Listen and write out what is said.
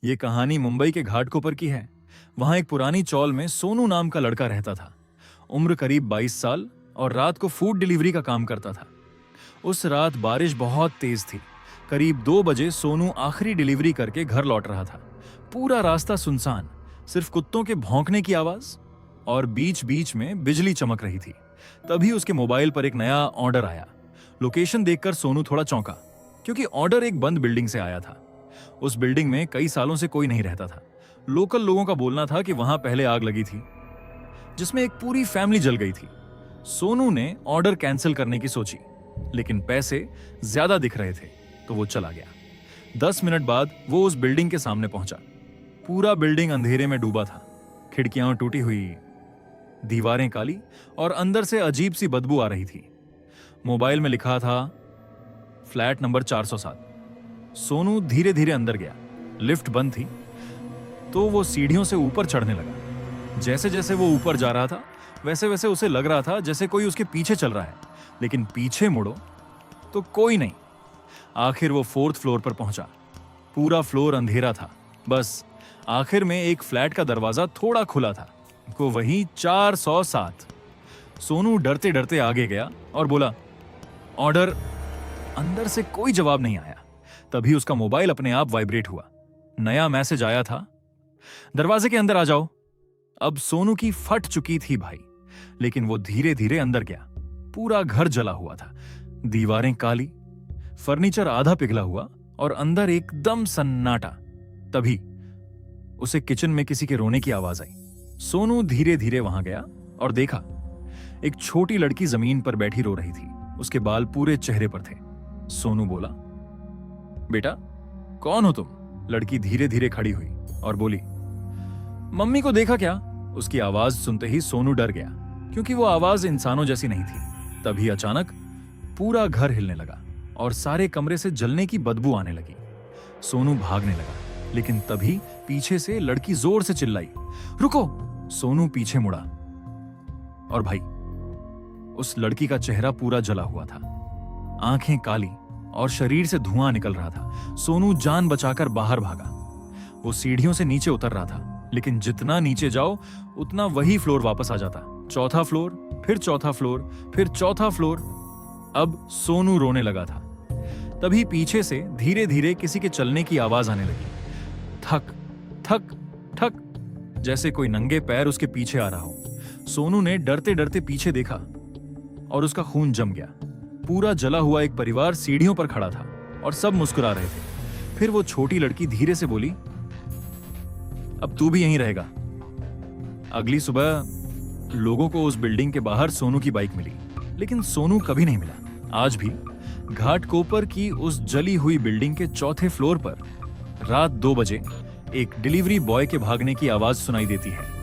ये कहानी मुंबई के घाटकोपर की है। वहां एक पुरानी चौल में सोनू नाम का लड़का रहता था। उम्र करीब 22 साल और रात को फूड डिलीवरी का काम करता था। उस रात बारिश बहुत तेज थी। करीब 2 बजे सोनू आखिरी डिलीवरी करके घर लौट रहा था। पूरा रास्ता सुनसान, सिर्फ कुत्तों के भौंकने की आवाज और बीच बीच में बिजली चमक रही थी। तभी उसके मोबाइल पर एक नया ऑर्डर आया। लोकेशन देखकर सोनू थोड़ा चौंका, क्योंकि ऑर्डर एक बंद बिल्डिंग से आया था। उस बिल्डिंग में कई सालों से कोई नहीं रहता था। लोकल लोगों का बोलना था कि वहां पहले आग लगी थी, जिसमें एक पूरी फैमिली जल गई थी। सोनू ने ऑर्डर कैंसिल करने की सोची, लेकिन पैसे ज्यादा दिख रहे थे, तो वो चला गया। 10 मिनट बाद वो उस बिल्डिंग के सामने पहुंचा। पूरा बिल्डिंग अंधेरे में डूबा था। खिड़कियां टूटी हुई, दीवारें काली और अंदर से अजीब सी बदबू आ रही थी। मोबाइल में लिखा था फ्लैट नंबर 407। सोनू धीरे धीरे अंदर गया। लिफ्ट बंद थी, तो वो सीढ़ियों से ऊपर चढ़ने लगा। जैसे जैसे वो ऊपर जा रहा था, वैसे वैसे उसे लग रहा था जैसे कोई उसके पीछे चल रहा है, लेकिन पीछे मुड़ो तो कोई नहीं। आखिर वो 4th फ्लोर पर पहुंचा। पूरा फ्लोर अंधेरा था। बस आखिर में एक फ्लैट का दरवाजा थोड़ा खुला था, वो वही 407। सोनू डरते डरते आगे गया और बोला, ऑर्डर। अंदर से कोई जवाब नहीं आया। तभी उसका मोबाइल अपने आप वाइब्रेट हुआ। नया मैसेज आया था, दरवाजे के अंदर आ जाओ। अब सोनू की फट चुकी थी भाई, लेकिन वो धीरे धीरे अंदर गया। पूरा घर जला हुआ था, दीवारें काली, फर्नीचर आधा पिघला हुआ और अंदर एकदम सन्नाटा। तभी उसे किचन में किसी के रोने की आवाज आई। सोनू धीरे धीरे वहां गया और देखा एक छोटी लड़की जमीन पर बैठी रो रही थी। उसके बाल पूरे चेहरे पर थे। सोनू बोला, बेटा कौन हो तुम? लड़की धीरे धीरे खड़ी हुई और बोली, मम्मी को देखा क्या? उसकी आवाज सुनते ही सोनू डर गया, क्योंकि वो आवाज इंसानों जैसी नहीं थी। तभी अचानक पूरा घर हिलने लगा और सारे कमरे से जलने की बदबू आने लगी। सोनू भागने लगा, लेकिन तभी पीछे से लड़की जोर से चिल्लाई, रुको! सोनू पीछे मुड़ा और भाई, उस लड़की का चेहरा पूरा जला हुआ था, आंखें काली और शरीर से धुआं निकल रहा था। सोनू जान बचाकर बाहर भागा। वो सीढ़ियों से नीचे उतर रहा था, लेकिन जितना नीचे जाओ उतना वही फ्लोर वापस आ जाता। 4था फ्लोर, फिर 4था फ्लोर, फिर 4था फ्लोर। अब सोनू रोने लगा था। तभी पीछे से धीरे धीरे किसी के चलने की आवाज आने लगी। थक थक थक, जैसे कोई नंगे पैर उसके पीछे आ रहा हो। सोनू ने डरते डरते पीछे देखा और उसका खून जम गया। पूरा जला हुआ एक परिवार सीढ़ियों पर खड़ा था और सब मुस्कुरा रहे थे। फिर वो छोटी लड़की धीरे से बोली, अब तू भी यहीं रहेगा। अगली सुबह लोगों को उस बिल्डिंग के बाहर सोनू की बाइक मिली, लेकिन सोनू कभी नहीं मिला। आज भी घाटकोपर की उस जली हुई बिल्डिंग के 4थे फ्लोर पर रात 2 बजे एक डिलीवरी बॉय के भागने की आवाज सुनाई देती है।